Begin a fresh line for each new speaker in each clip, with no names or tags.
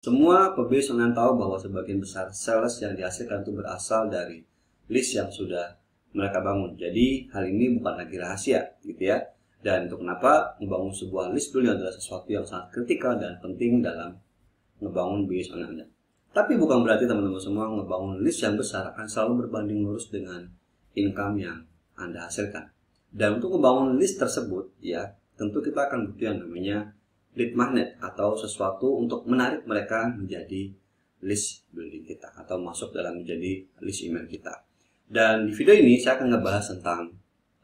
Semua pebisnis online tahu bahwa sebagian besar sales yang dihasilkan itu berasal dari list yang sudah mereka bangun. Jadi hal ini bukan lagi rahasia gitu ya. Dan untuk kenapa membangun sebuah list building adalah sesuatu yang sangat kritikal dan penting dalam ngebangun bisnis online Anda. Tapi bukan berarti teman-teman semua ngebangun list yang besar akan selalu berbanding lurus dengan income yang Anda hasilkan. Dan untuk ngebangun list tersebut ya, tentu kita akan butuh yang namanya lead magnet atau sesuatu untuk menarik mereka menjadi list building kita atau masuk dalam menjadi list email kita. Dan di video ini saya akan ngebahas tentang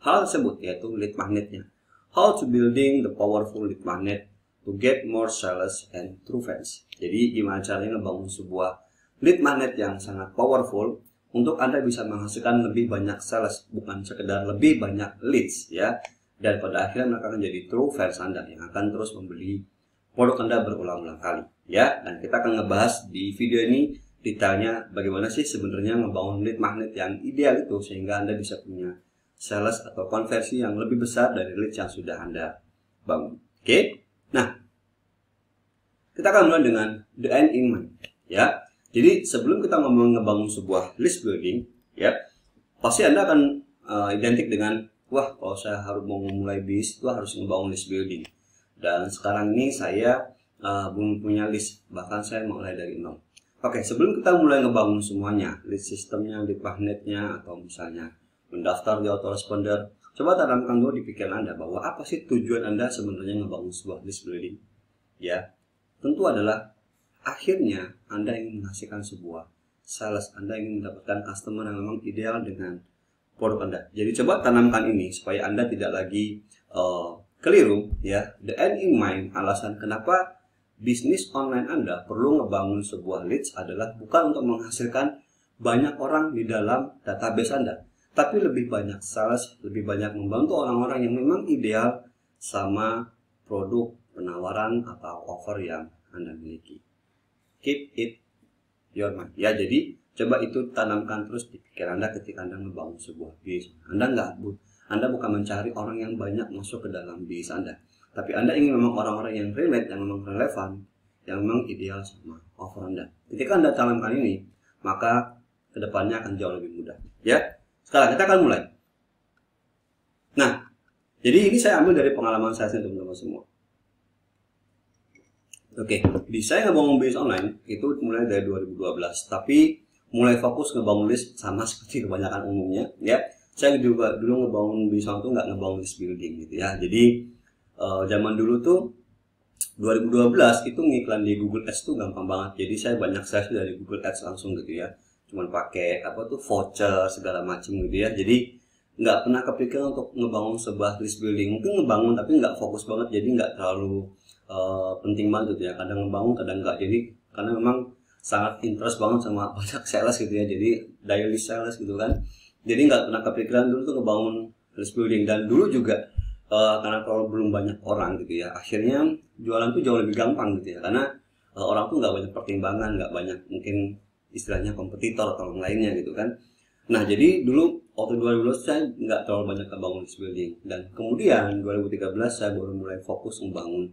hal tersebut, yaitu lead magnetnya. How to building the powerful lead magnet to get more sales and true fans. Jadi gimana caranya ngebangun sebuah lead magnet yang sangat powerful untuk Anda bisa menghasilkan lebih banyak sales, bukan sekedar lebih banyak leads ya. Dan pada akhirnya mereka akan jadi true fans Anda yang akan terus membeli produk Anda berulang-ulang kali ya. Dan kita akan ngebahas di video ini detailnya bagaimana sih sebenarnya ngebangun lead magnet yang ideal itu sehingga Anda bisa punya sales atau konversi yang lebih besar dari leads yang sudah Anda bangun. Oke. Nah, kita akan mulai dengan the end in mind ya. Jadi sebelum kita ngomong ngebangun sebuah list building ya, pasti Anda akan identik dengan wah, kalau saya harus mau memulai bisnis itu harus ngebangun list building. Dan sekarang ini saya belum punya list, bahkan saya mulai dari nol. Oke, sebelum kita mulai ngebangun semuanya, list sistemnya, lead magnetnya, atau misalnya mendaftar di autoresponder, coba tanamkan dulu di pikiran Anda bahwa apa sih tujuan Anda sebenarnya ngebangun sebuah list building? Ya, tentu adalah akhirnya Anda ingin menghasilkan sebuah sales, Anda ingin mendapatkan customer yang memang ideal dengan produk Anda. Jadi coba tanamkan ini supaya Anda tidak lagi keliru ya. The end in mind, alasan kenapa bisnis online Anda perlu ngebangun sebuah leads adalah bukan untuk menghasilkan banyak orang di dalam database Anda, tapi lebih banyak sales, lebih banyak membantu orang-orang yang memang ideal sama produk, penawaran atau offer yang Anda miliki. Keep it your mind ya. Jadi coba itu tanamkan terus di pikiran Anda ketika Anda membangun sebuah bisnis. Anda bukan mencari orang yang banyak masuk ke dalam bisnis Anda, tapi Anda ingin memang orang-orang yang relate, yang memang relevan, yang memang ideal sama offer Anda. Ketika Anda tanamkan ini, maka kedepannya akan jauh lebih mudah. Ya, sekarang kita akan mulai. Nah, jadi ini saya ambil dari pengalaman saya sendiri teman-teman semua. Oke, di saya ngebangun bisnis online itu mulai dari 2012, tapi mulai fokus ngebangun list sama seperti kebanyakan umumnya ya. Saya juga dulu ngebangun bisnis online tuh nggak ngebangun list building gitu ya. Jadi zaman dulu tuh 2012 itu ngiklan di Google Ads tuh gampang banget. Jadi saya banyak sales dari Google Ads langsung gitu ya. Cuman pakai voucher segala macam gitu ya. Jadi nggak pernah kepikiran untuk ngebangun sebuah list building. Mungkin ngebangun tapi nggak fokus banget. Jadi nggak terlalu penting banget gitu ya. Kadang ngebangun kadang nggak. Jadi karena memang sangat interest banget sama banyak sales gitu ya. Jadi daily sales gitu kan. Jadi nggak pernah kepikiran dulu tuh ngebangun list building. Dan dulu juga karena kalau belum banyak orang gitu ya, akhirnya jualan tuh jauh lebih gampang gitu ya. Karena orang tuh nggak banyak pertimbangan, nggak banyak mungkin istilahnya kompetitor atau yang lainnya gitu kan. Nah jadi dulu waktu 2012 saya nggak terlalu banyak ngebangun list building. Dan kemudian 2013 saya baru mulai fokus membangun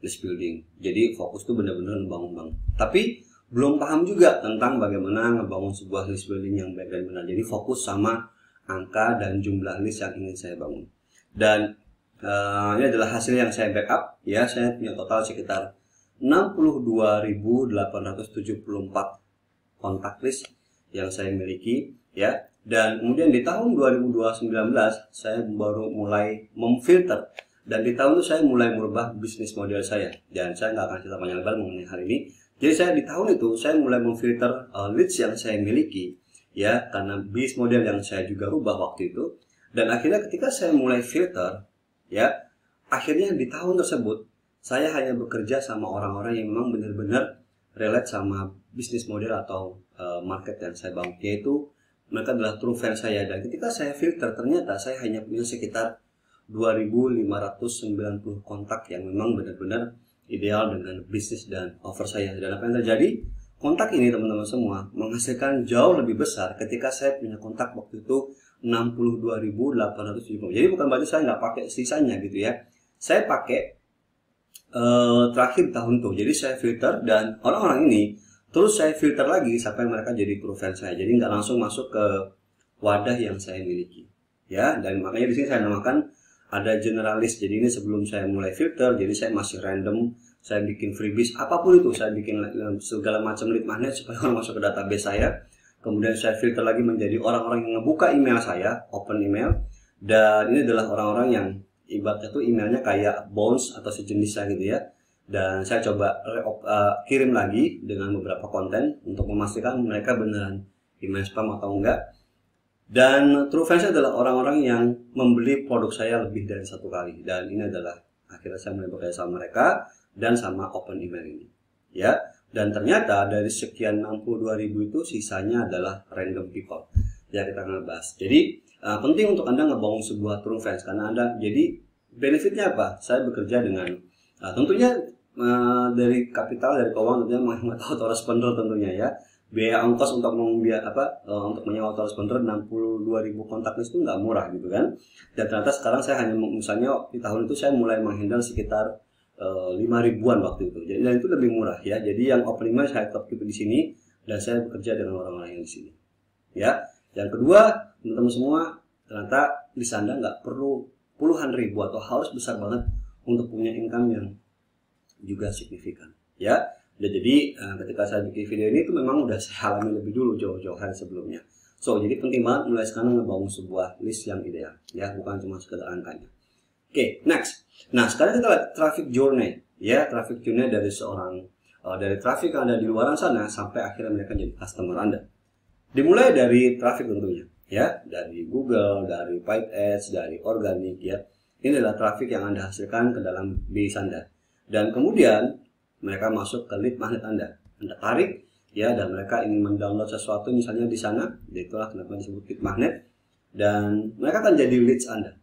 list building. Jadi fokus tuh benar-benar membangun banget. Tapi belum paham juga tentang bagaimana ngebangun sebuah list building yang baik dan benar. Jadi fokus sama angka dan jumlah list yang ingin saya bangun. Dan ini adalah hasil yang saya backup ya. Saya punya total sekitar 62.874 kontak list yang saya miliki ya. Dan kemudian di tahun 2019 saya baru mulai memfilter. Dan di tahun itu saya mulai merubah bisnis model saya. Dan saya nggak akan cerita panjang lebar mengenai hal ini. Jadi saya di tahun itu saya mulai memfilter leads yang saya miliki ya, karena bisnis model yang saya juga rubah waktu itu. Dan akhirnya ketika saya mulai filter ya, akhirnya di tahun tersebut saya hanya bekerja sama orang-orang yang memang benar-benar relate sama bisnis model atau market yang saya bangun, yaitu mereka adalah true fans saya. Dan ketika saya filter ternyata saya hanya punya sekitar 2.590 kontak yang memang benar-benar ideal dengan bisnis dan offer saya. Dan apa yang terjadi? Kontak ini teman-teman semua menghasilkan jauh lebih besar ketika saya punya kontak waktu itu 62.870. Jadi bukan berarti saya nggak pakai sisanya gitu ya. Saya pakai terakhir tahun tuh. Jadi saya filter dan orang-orang ini terus saya filter lagi sampai mereka jadi true friend saya. Jadi nggak langsung masuk ke wadah yang saya miliki. Ya, dan makanya di sini saya namakan ada generalis. Jadi ini sebelum saya mulai filter, jadi saya masih random, saya bikin freebies apapun itu, saya bikin segala macam lead magnet supaya orang masuk ke database saya. Kemudian saya filter lagi menjadi orang-orang yang ngebuka email saya, open email. Dan ini adalah orang-orang yang ibaratnya tuh emailnya kayak bounce atau sejenisnya gitu ya. Dan saya coba kirim lagi dengan beberapa konten untuk memastikan mereka beneran email spam atau enggak. Dan true friends adalah orang-orang yang membeli produk saya lebih dari satu kali. Dan ini adalah akhirnya saya mulai bekerja sama mereka dan sama open email ini. Ya. Dan ternyata dari sekian 62.000 itu sisanya adalah random people. Ya, kita akan bahas. Jadi penting untuk Anda ngebangun sebuah true friends karena Anda jadi benefitnya apa? Saya bekerja dengan tentunya dari kapital, dari keuangan tentunya menghemat autoresponder tentunya ya. Biaya ongkos untuk untuk menyewa autoresponder 62.000 kontak list itu nggak murah gitu kan. Dan ternyata sekarang saya hanya misalnya di tahun itu saya mulai menghandle sekitar 5.000-an waktu itu. Jadi dan itu lebih murah ya. Jadi yang open email saya tetap di sini dan saya bekerja dengan orang-orang yang di sini. Ya. Yang kedua, teman-teman semua, ternyata list Anda nggak perlu puluhan ribu atau harus besar banget untuk punya income yang juga signifikan. Ya, dan jadi ketika saya bikin video ini itu memang udah saya alami lebih dulu jauh-jauh hari sebelumnya. So, jadi penting banget mulai sekarang ngebangun sebuah list yang ideal, ya, bukan cuma sekedar angkanya. Oke, next. Nah, sekarang kita lihat traffic journey, ya, traffic journey dari dari traffic yang ada di luar sana sampai akhirnya mereka jadi customer Anda. Dimulai dari traffic tentunya, ya, dari Google, dari paid ads, dari organik, ya. Ini adalah traffic yang Anda hasilkan ke dalam base Anda. Dan kemudian mereka masuk ke lead magnet Anda tarik, ya, dan mereka ingin mendownload sesuatu misalnya di sana, itulah kenapa disebut lead magnet. Dan mereka akan jadi leads Anda,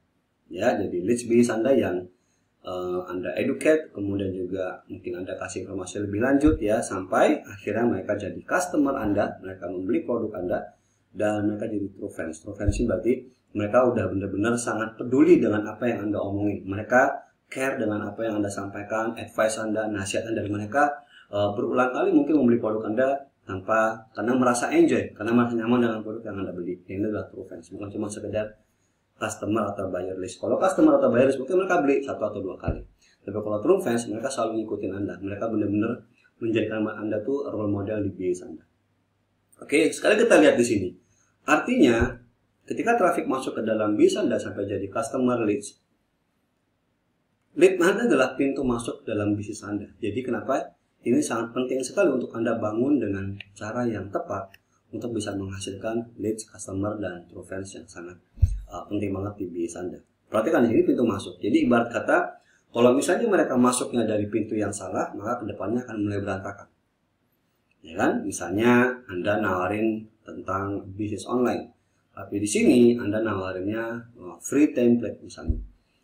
ya, jadi leads base Anda yang Anda educate, kemudian juga mungkin Anda kasih informasi lebih lanjut ya, sampai akhirnya mereka jadi customer Anda, mereka membeli produk Anda, dan mereka jadi true friends. True friends ini berarti mereka udah benar-benar sangat peduli dengan apa yang Anda omongin. Mereka care dengan apa yang Anda sampaikan, advice Anda, nasihat Anda dari mereka. Berulang kali mungkin membeli produk Anda karena merasa enjoy, karena merasa nyaman dengan produk yang Anda beli. Ini adalah true friends, bukan cuma sekedar customer atau buyer list. Kalau customer atau buyer list mungkin mereka beli 1 atau 2 kali. Tapi kalau true friends mereka selalu ngikutin Anda. Mereka benar-benar menjadikan Anda tuh role model di base Anda. Oke, sekarang kita lihat di sini. Artinya, ketika traffic masuk ke dalam base Anda sampai jadi customer leads, lead magnet adalah pintu masuk dalam bisnis Anda. Jadi kenapa ini sangat penting sekali untuk Anda bangun dengan cara yang tepat untuk bisa menghasilkan leads, customer, dan true friends yang sangat penting banget di bisnis Anda. Perhatikan di sini pintu masuk. Jadi ibarat kata, kalau misalnya mereka masuknya dari pintu yang salah, maka kedepannya akan mulai berantakan. Ya kan? Misalnya Anda nawarin tentang bisnis online, tapi di sini Anda nawarinnya free template misalnya.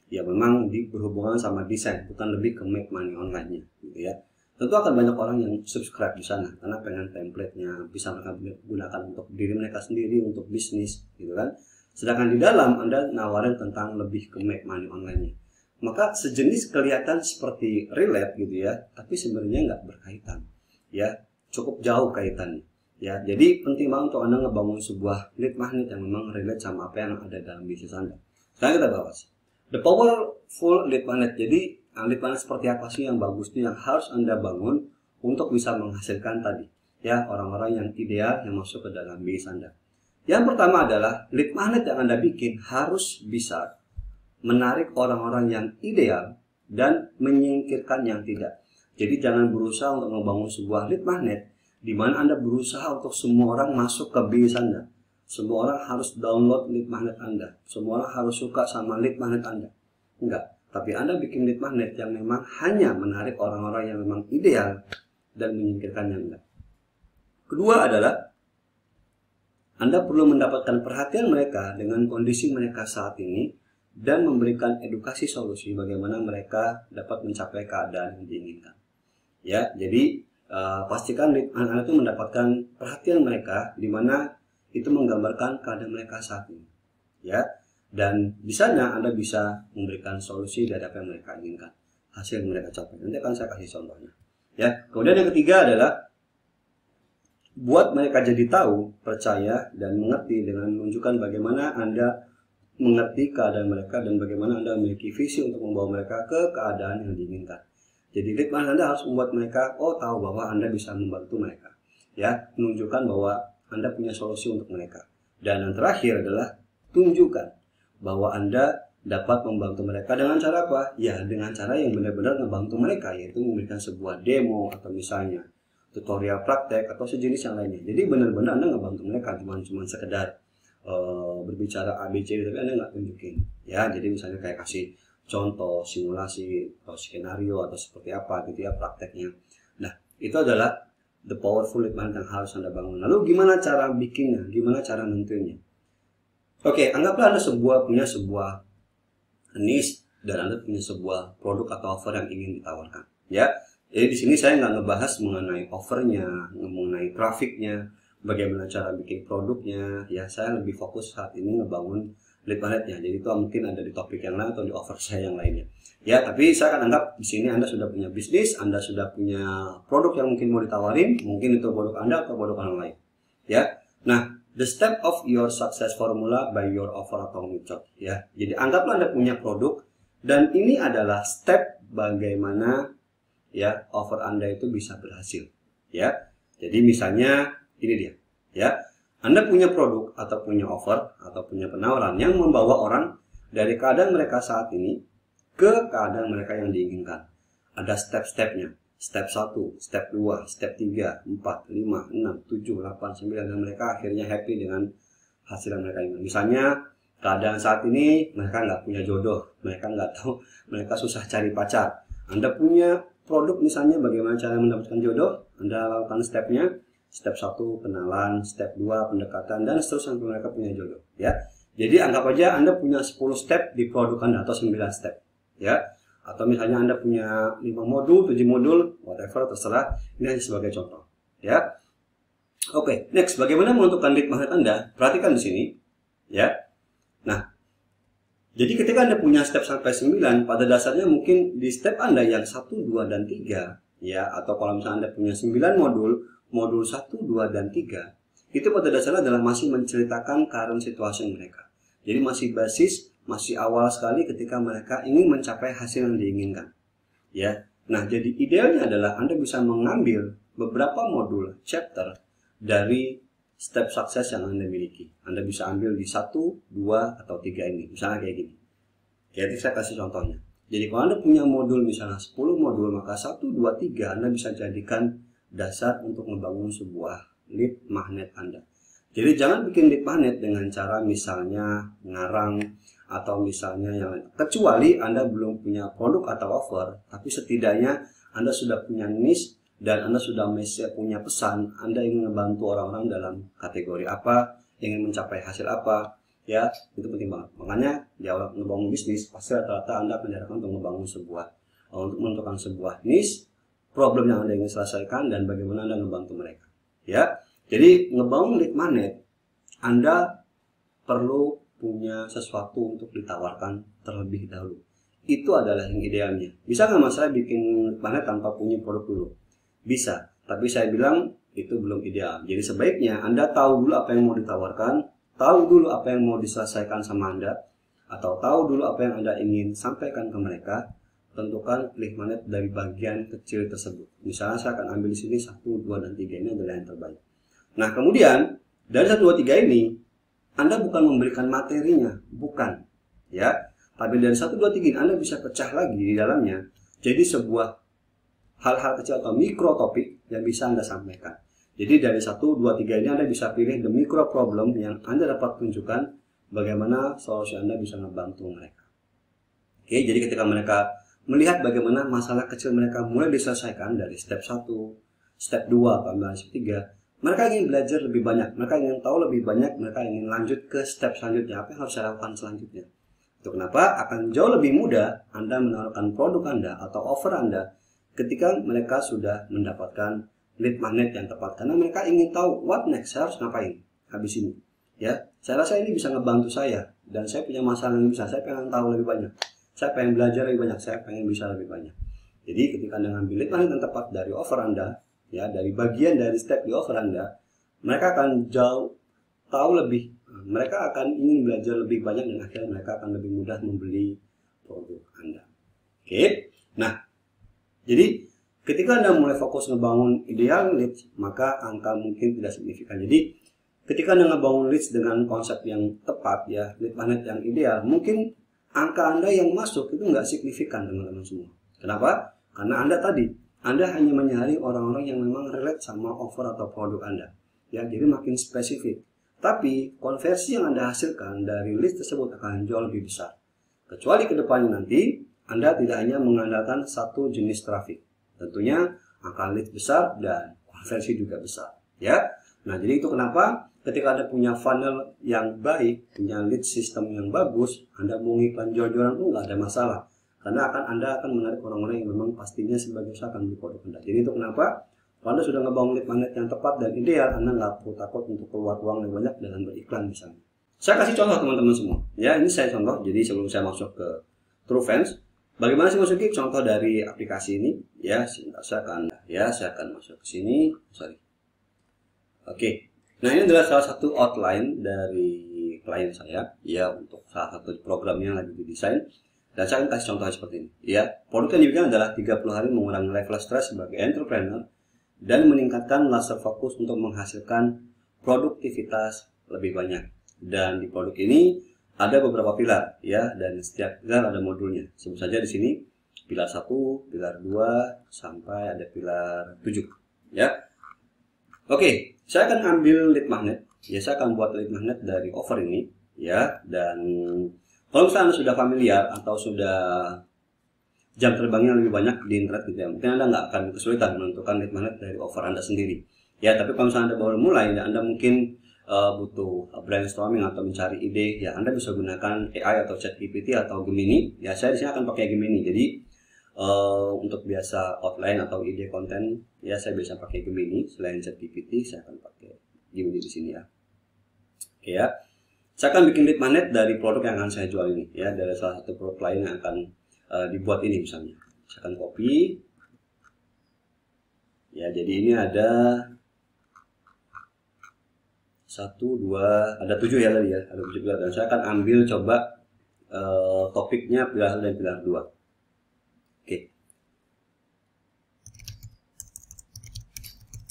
Ya memang berhubungan sama desain, bukan lebih ke make money online-nya, gitu ya. Tentu akan banyak orang yang subscribe di sana karena pengen template-nya bisa mereka gunakan untuk diri mereka sendiri, untuk bisnis, gitu kan. Sedangkan di dalam Anda nawarin tentang lebih ke make money online-nya. Maka sejenis kelihatan seperti relate gitu ya, tapi sebenarnya nggak berkaitan. Ya, cukup jauh kaitannya. Ya, jadi penting banget untuk Anda ngebangun sebuah lead magnet yang memang relate sama apa yang ada dalam bisnis Anda. Sekarang kita bahas the powerful lead magnet. Jadi lead magnet seperti apa sih yang bagus nih, yang harus Anda bangun untuk bisa menghasilkan tadi ya orang-orang yang ideal yang masuk ke dalam bisnis Anda. Yang pertama adalah lead magnet yang Anda bikin harus bisa menarik orang-orang yang ideal dan menyingkirkan yang tidak. Jadi jangan berusaha untuk membangun sebuah lead magnet di mana Anda berusaha untuk semua orang masuk ke bisnis Anda. Semua orang harus download lead magnet Anda. Semua orang harus suka sama lead magnet Anda. Enggak. Tapi Anda bikin lead magnet yang memang hanya menarik orang-orang yang memang ideal dan menyingkirkan yang enggak. Kedua adalah Anda perlu mendapatkan perhatian mereka dengan kondisi mereka saat ini dan memberikan edukasi solusi bagaimana mereka dapat mencapai keadaan yang diinginkan. Ya, jadi pastikan Anda itu mendapatkan perhatian mereka di mana itu menggambarkan keadaan mereka saat ini. Ya, dan di sana Anda bisa memberikan solusi dari apa yang mereka inginkan. hasil yang mereka capai. Nanti akan saya kasih contohnya. Ya, kemudian yang ketiga adalah buat mereka jadi tahu, percaya, dan mengerti dengan menunjukkan bagaimana Anda mengerti keadaan mereka dan bagaimana Anda memiliki visi untuk membawa mereka ke keadaan yang diinginkan. Jadi lead magnet Anda harus membuat mereka tahu bahwa Anda bisa membantu mereka. Ya, menunjukkan bahwa Anda punya solusi untuk mereka. Dan yang terakhir adalah tunjukkan bahwa Anda dapat membantu mereka dengan cara apa? Ya, dengan cara yang benar-benar membantu mereka, yaitu memberikan sebuah demo atau misalnya tutorial praktek atau sejenis yang lainnya. Jadi benar-benar Anda ngebantu mereka, cuma sekedar berbicara ABC, tapi Anda nggak tunjukin. Ya, jadi misalnya kayak kasih contoh, simulasi, atau skenario atau seperti apa gitu ya prakteknya. Nah, itu adalah the powerful lead magnet yang harus Anda bangun. Lalu gimana cara bikinnya? Gimana cara nentuinnya? Oke, anggaplah Anda punya sebuah niche dan Anda punya sebuah produk atau offer yang ingin ditawarkan. Ya, jadi di sini saya nggak ngebahas mengenai offernya, mengenai trafiknya, bagaimana cara bikin produknya. Ya, saya lebih fokus saat ini ngebangun lead magnetnya. Jadi itu mungkin ada di topik yang lain atau di offer saya yang lainnya. Ya, tapi saya akan anggap di sini Anda sudah punya bisnis, Anda sudah punya produk yang mungkin mau ditawarin, mungkin itu produk Anda atau produk orang lain. Ya, nah. The step of your success formula by your offer atau method. Ya, jadi anggaplah Anda punya produk dan ini adalah step bagaimana ya offer Anda itu bisa berhasil. Ya, jadi misalnya ini dia. Ya, Anda punya produk atau punya offer atau punya penawaran yang membawa orang dari keadaan mereka saat ini ke keadaan mereka yang diinginkan. Ada step-stepnya. Step 1, step 2, step 3, 4, 5, 6, 7, 8, 9 dan mereka akhirnya happy dengan hasil yang mereka inginkan. Misalnya keadaan saat ini mereka nggak punya jodoh, mereka nggak tahu, mereka susah cari pacar. Anda punya produk misalnya bagaimana cara mendapatkan jodoh, Anda lakukan stepnya. Step 1 kenalan, step 2 pendekatan dan seterusnya sampai mereka punya jodoh. Ya, jadi anggap aja Anda punya 10 step di produk Anda atau 9 step. Ya. Atau misalnya Anda punya 5 modul, 7 modul, whatever, terserah. Ini hanya sebagai contoh. Ya. Oke, next. Bagaimana menentukan lead magnet Anda? Perhatikan di sini. Ya. Nah, jadi ketika Anda punya step sampai 9, pada dasarnya mungkin di step Anda yang 1, 2, dan 3, ya, atau kalau misalnya Anda punya 9 modul, modul 1, 2, dan 3, itu pada dasarnya adalah masih menceritakan current situation mereka. Jadi masih awal sekali ketika mereka ingin mencapai hasil yang diinginkan. Ya. Nah, jadi idealnya adalah Anda bisa mengambil beberapa modul chapter dari step sukses yang Anda miliki. Anda bisa ambil di 1, 2, atau 3 ini. Misalnya kayak gini. Jadi saya kasih contohnya. Jadi kalau Anda punya modul misalnya 10 modul, maka 1, 2, 3 Anda bisa jadikan dasar untuk membangun sebuah lead magnet Anda. Jadi jangan bikin lead magnet dengan cara misalnya ngarang atau misalnya yang lain. Kecuali Anda belum punya produk atau offer, tapi setidaknya Anda sudah punya niche dan Anda sudah punya pesan. Anda ingin membantu orang-orang dalam kategori apa, ingin mencapai hasil apa, ya itu penting banget. Makanya di awal ngebangun bisnis pasti rata-rata Anda menyarankan untuk untuk menentukan sebuah niche, problem yang Anda ingin selesaikan dan bagaimana Anda membantu mereka. Ya, jadi ngebangun lead magnet Anda perlu punya sesuatu untuk ditawarkan terlebih dahulu. Itu adalah yang idealnya. Bisa nggak Mas saya bikin lead magnet tanpa punya produk dulu? Bisa, tapi saya bilang itu belum ideal. Jadi sebaiknya Anda tahu dulu apa yang mau ditawarkan, tahu dulu apa yang mau diselesaikan sama Anda, atau tahu dulu apa yang Anda ingin sampaikan ke mereka. Tentukan lead magnet dari bagian kecil tersebut. Misalnya saya akan ambil di sini 1, 2, dan 3 ini adalah yang terbaik. Nah, kemudian dari 1, 2, 3 ini Anda bukan memberikan materinya, bukan, ya. Tapi dari 1, 2, 3 ini Anda bisa pecah lagi di dalamnya jadi sebuah hal-hal kecil atau mikro topik yang bisa Anda sampaikan. Jadi dari 1, 2, 3 ini Anda bisa pilih the micro problem yang Anda dapat tunjukkan bagaimana solusi Anda bisa membantu mereka. Oke, jadi ketika mereka melihat bagaimana masalah kecil mereka mulai diselesaikan dari step 1, step 2, atau step 3, mereka ingin belajar lebih banyak, mereka ingin tahu lebih banyak, mereka ingin lanjut ke step selanjutnya. Apa yang harus saya lakukan selanjutnya? Itu kenapa akan jauh lebih mudah Anda menawarkan produk Anda atau offer Anda ketika mereka sudah mendapatkan lead magnet yang tepat. Karena mereka ingin tahu what next, saya harus ngapain habis ini. Ya, saya rasa ini bisa ngebantu saya dan saya punya masalah yang bisa. Saya pengen tahu lebih banyak, saya pengen belajar lebih banyak, saya pengen bisa lebih banyak. Jadi ketika Anda ngambil lead magnet yang tepat dari offer Anda, ya dari bagian dari step di offer Anda, mereka akan jauh tahu lebih, mereka akan ingin belajar lebih banyak dan akhirnya mereka akan lebih mudah membeli produk Anda. Oke, nah jadi ketika Anda mulai fokus ngebangun ideal leads, maka angka mungkin tidak signifikan. Jadi ketika Anda ngebangun leads dengan konsep yang tepat, ya lead magnet yang ideal, mungkin angka Anda yang masuk itu nggak signifikan teman-teman semua. Kenapa? Karena Anda hanya mencari orang-orang yang memang relate sama offer atau produk Anda. Ya, jadi makin spesifik. Tapi konversi yang Anda hasilkan dari list tersebut akan jauh lebih besar. Kecuali ke depannya nanti Anda tidak hanya mengandalkan satu jenis traffic. Tentunya angka lead besar dan konversi juga besar. Ya. Nah, jadi itu kenapa ketika Anda punya funnel yang baik, punya lead system yang bagus, Anda mau iklan jor-joran pun nggak ada masalah. Karena Anda akan menarik orang-orang yang memang pastinya sebagai usaha akan beli produk Anda. Jadi itu kenapa kalau Anda sudah ngebangun lead magnet yang tepat dan ideal, Anda nggak perlu takut untuk keluar uang yang banyak dengan beriklan misalnya. Saya kasih contoh teman-teman semua. Ya, ini saya contoh. Jadi sebelum saya masuk ke TrueFans, bagaimana sih maksudnya contoh dari aplikasi ini? Ya, saya akan masuk ke sini. Oke. Nah, ini adalah salah satu outline dari klien saya, ya, untuk salah satu programnya yang lagi didesain. Dan saya akan kasih contoh seperti ini. Ya, produk yang diberikan adalah 30 hari mengurangi level stres sebagai entrepreneur dan meningkatkan laser fokus untuk menghasilkan produktivitas lebih banyak. Dan di produk ini ada beberapa pilar, ya, dan setiap pilar ada modulnya. Sebut saja di sini pilar 1, pilar 2 sampai ada pilar 7, ya. Oke, saya akan ambil lead magnet. Ya, saya akan buat lead magnet dari offer ini, ya, dan kalau misalnya Anda sudah familiar atau sudah jam terbangnya lebih banyak di internet gitu ya, mungkin Anda nggak akan kesulitan menentukan lead magnet dari offer Anda sendiri. Ya, tapi kalau misalnya Anda baru mulai dan Anda mungkin butuh brainstorming atau mencari ide, ya Anda bisa gunakan AI atau ChatGPT atau Gemini. Ya, saya di sini akan pakai Gemini. Jadi untuk biasa outline atau ide konten, ya saya biasa pakai Gemini. Selain ChatGPT, saya akan pakai Gemini di sini ya. Oke ya. Saya akan bikin lead magnet dari produk yang akan saya jual ini, ya, dari salah satu produk lain yang akan dibuat ini misalnya. Saya akan copy. Ya, jadi ini ada 1, 2, ada 7 ya tadi ya, ada 7 pilar. Dan saya akan ambil coba topiknya pilar 1 dan pilar 2. Oke.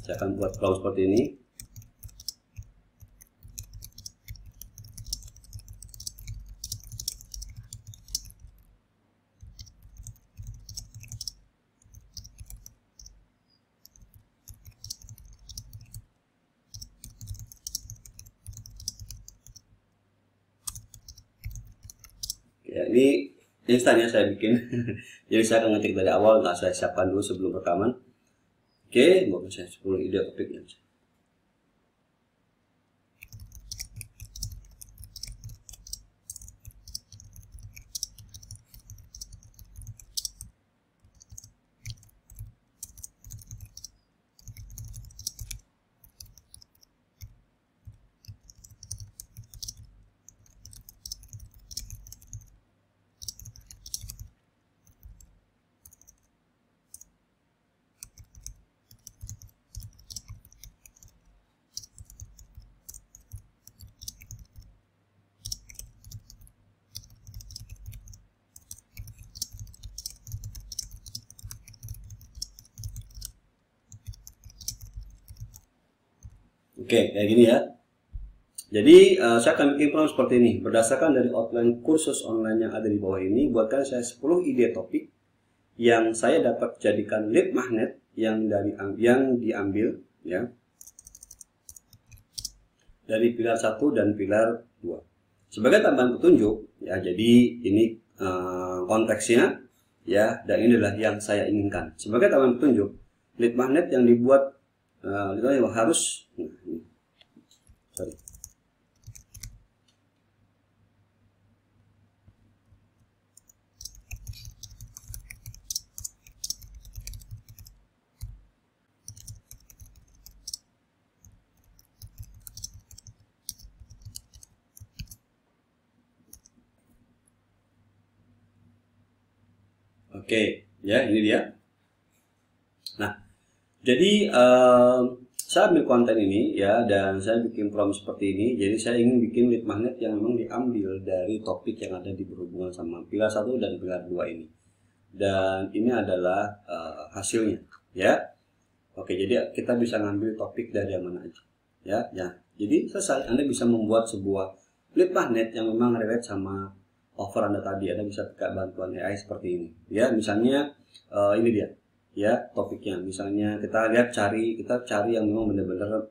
Saya akan buat flow seperti ini. Ya, ini instan ya saya bikin. Jadi saya akan ngetik dari awal, nggak saya siapkan dulu sebelum rekaman. Oke, buat saya 10 ide topiknya. Oke, kayak gini ya. Jadi saya akan bikin prompt seperti ini. Berdasarkan dari outline kursus online yang ada di bawah ini, buatkan saya 10 ide topik yang saya dapat jadikan lead magnet yang diambil ya dari pilar 1 dan pilar 2. Sebagai tambahan petunjuk ya, jadi ini konteksnya ya, dan ini adalah yang saya inginkan. Sebagai tambahan petunjuk, lead magnet yang dibuat harus Oke, ya ini dia. Jadi saya ambil konten ini ya, dan saya bikin prompt seperti ini. Jadi saya ingin bikin lead magnet yang memang diambil dari topik yang ada di berhubungan sama pilar 1 dan pilar 2 ini. Dan ini adalah hasilnya ya. Oke, jadi kita bisa ngambil topik dari yang mana aja ya. Ya, jadi selesai. Anda bisa membuat sebuah lead magnet yang memang relate sama offer Anda tadi. Anda bisa pakai bantuan AI seperti ini ya. Misalnya ini dia ya topiknya. Misalnya kita cari yang memang benar-benar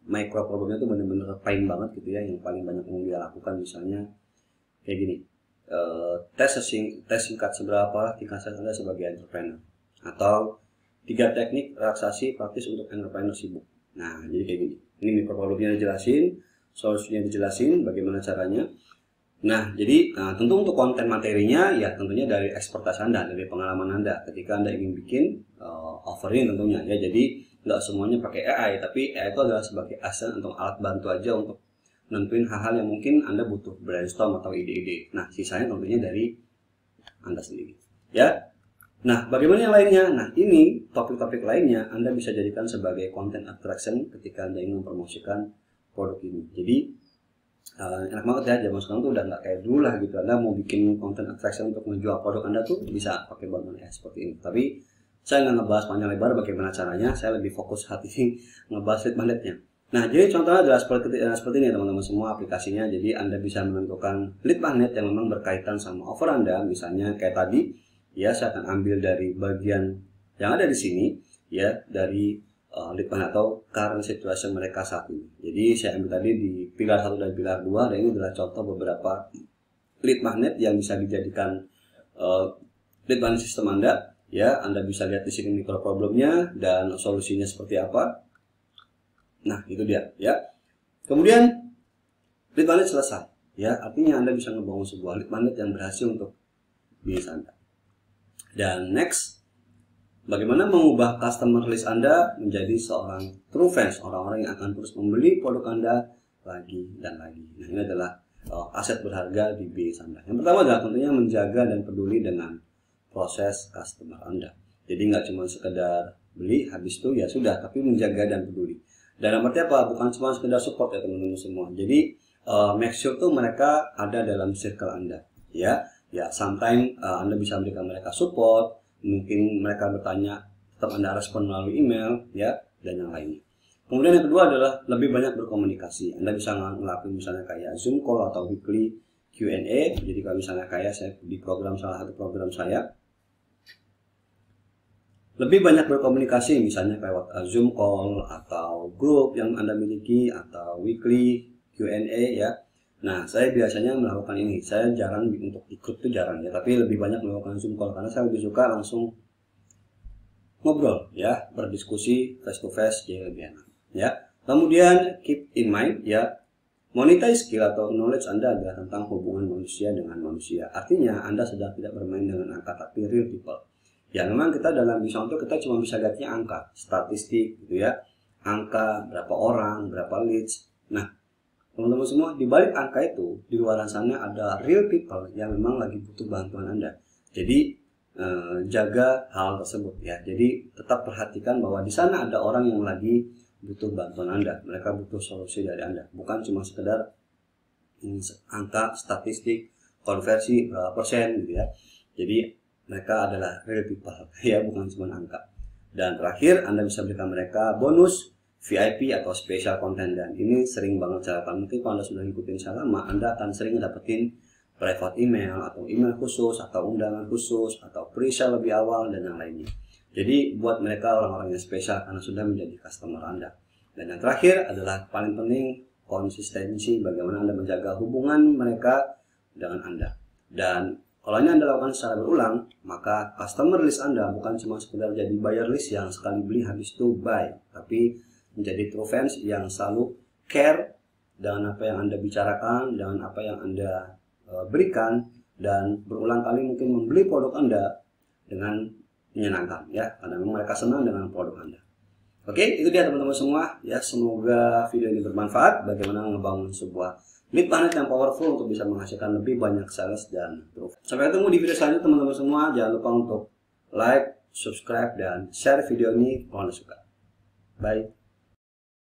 micro problemnya itu benar-benar pain banget gitu ya, yang paling banyak yang dia lakukan. Misalnya kayak gini, tes singkat seberapa tingkat sukses Anda sebagai entrepreneur, atau 3 teknik relaksasi praktis untuk entrepreneur sibuk. Nah, jadi kayak gini. Ini micro problemnya dijelasin, solusinya dijelasin, bagaimana caranya. Nah, jadi tentu untuk konten materinya ya tentunya dari ekspertis Anda, dari pengalaman Anda ketika Anda ingin bikin offer ini tentunya ya. Jadi nggak semuanya pakai AI, tapi AI itu adalah sebagai asisten atau alat bantu aja untuk nentuin hal-hal yang mungkin Anda butuh brainstorm atau ide-ide. Nah, sisanya tentunya dari Anda sendiri ya. Nah, bagaimana yang lainnya? Nah, ini topik-topik lainnya Anda bisa jadikan sebagai content attraction ketika Anda ingin mempromosikan produk ini. Jadi enak banget ya, zaman sekarang tuh udah nggak kayak dulu lah gitu. Anda mau bikin content attraction untuk menjual produk Anda tuh bisa pakai bantuan AI seperti ini. Tapi saya nggak ngebahas panjang lebar bagaimana caranya. Saya lebih fokus saat ini ngebahas lead magnetnya. Nah, jadi contohnya adalah seperti ini teman-teman semua aplikasinya. Jadi Anda bisa menentukan lead magnet yang memang berkaitan sama offer Anda. Misalnya kayak tadi ya, saya akan ambil dari bagian yang ada di sini ya, dari lead magnet atau current situation mereka saat ini. Jadi saya ambil tadi di pilar 1 dan pilar 2, dan ini adalah contoh beberapa lead magnet yang bisa dijadikan lead magnet sistem Anda ya. Anda bisa lihat di sini micro problemnya dan solusinya seperti apa. Nah, itu dia ya. Kemudian lead magnet selesai ya, artinya Anda bisa membangun sebuah lead magnet yang berhasil untuk bisnis Anda. Dan next, bagaimana mengubah customer list Anda menjadi seorang true fans, orang-orang yang akan terus membeli produk Anda lagi dan lagi. Nah, ini adalah aset berharga di bisnis Anda. Yang pertama adalah tentunya menjaga dan peduli dengan proses customer Anda. Jadi nggak cuma sekedar beli habis itu ya sudah, tapi menjaga dan peduli. Dan arti apa? Bukan cuma sekedar support ya teman-teman semua. Jadi make sure tuh mereka ada dalam circle Anda ya. Ya, sometimes Anda bisa berikan mereka support, mungkin mereka bertanya, tetap Anda respon melalui email, ya, dan yang lainnya. Kemudian yang kedua adalah lebih banyak berkomunikasi. Anda bisa ngelakuin misalnya kayak Zoom call atau weekly Q&A. Jadi kalau misalnya kayak saya di program, salah satu program saya, lebih banyak berkomunikasi misalnya kayak Zoom call atau grup yang Anda miliki atau weekly Q&A ya. Nah, saya biasanya melakukan ini. Saya jarang untuk ikut tuh jarang ya, tapi lebih banyak melakukan Zoom call karena saya lebih suka langsung ngobrol ya, berdiskusi face to face, jadi lebih enak ya. Kemudian keep in mind ya, monetize skill atau knowledge Anda adalah tentang hubungan manusia dengan manusia. Artinya Anda sedang tidak bermain dengan angka, tapi real people. Ya, memang kita dalam bisnis itu kita cuma bisa lihatnya angka, statistik gitu ya. Angka berapa orang, berapa leads. Nah, teman-teman semua, di balik angka itu, di luar sana ada real people yang memang lagi butuh bantuan Anda. Jadi jaga hal tersebut ya. Jadi tetap perhatikan bahwa di sana ada orang yang lagi butuh bantuan Anda. Mereka butuh solusi dari Anda. Bukan cuma sekedar angka, statistik, konversi berapa persen gitu ya. Jadi mereka adalah real people ya, bukan cuma angka. Dan terakhir, Anda bisa berikan mereka bonus VIP atau special content, dan ini sering banget saya lakukan. Mungkin kalau Anda sudah ngikutin saya lama, Anda akan sering dapetin private email atau email khusus atau undangan khusus atau pre-sale lebih awal dan yang lainnya. Jadi buat mereka orang-orang yang spesial karena sudah menjadi customer Anda. Dan yang terakhir adalah paling penting, konsistensi, bagaimana Anda menjaga hubungan mereka dengan Anda. Dan kalau ini Anda lakukan secara berulang, maka customer list Anda bukan cuma sekedar jadi buyer list yang sekali beli habis itu buy, tapi menjadi true fans yang selalu care dengan apa yang Anda bicarakan, dengan apa yang Anda berikan, dan berulang kali mungkin membeli produk Anda dengan menyenangkan ya, karena memang mereka senang dengan produk Anda. Oke, itu dia teman-teman semua ya. Semoga video ini bermanfaat bagaimana membangun sebuah lead magnet yang powerful untuk bisa menghasilkan lebih banyak sales dan true. Sampai ketemu di video selanjutnya teman-teman semua. Jangan lupa untuk like, subscribe dan share video ini kalau Anda suka. Bye.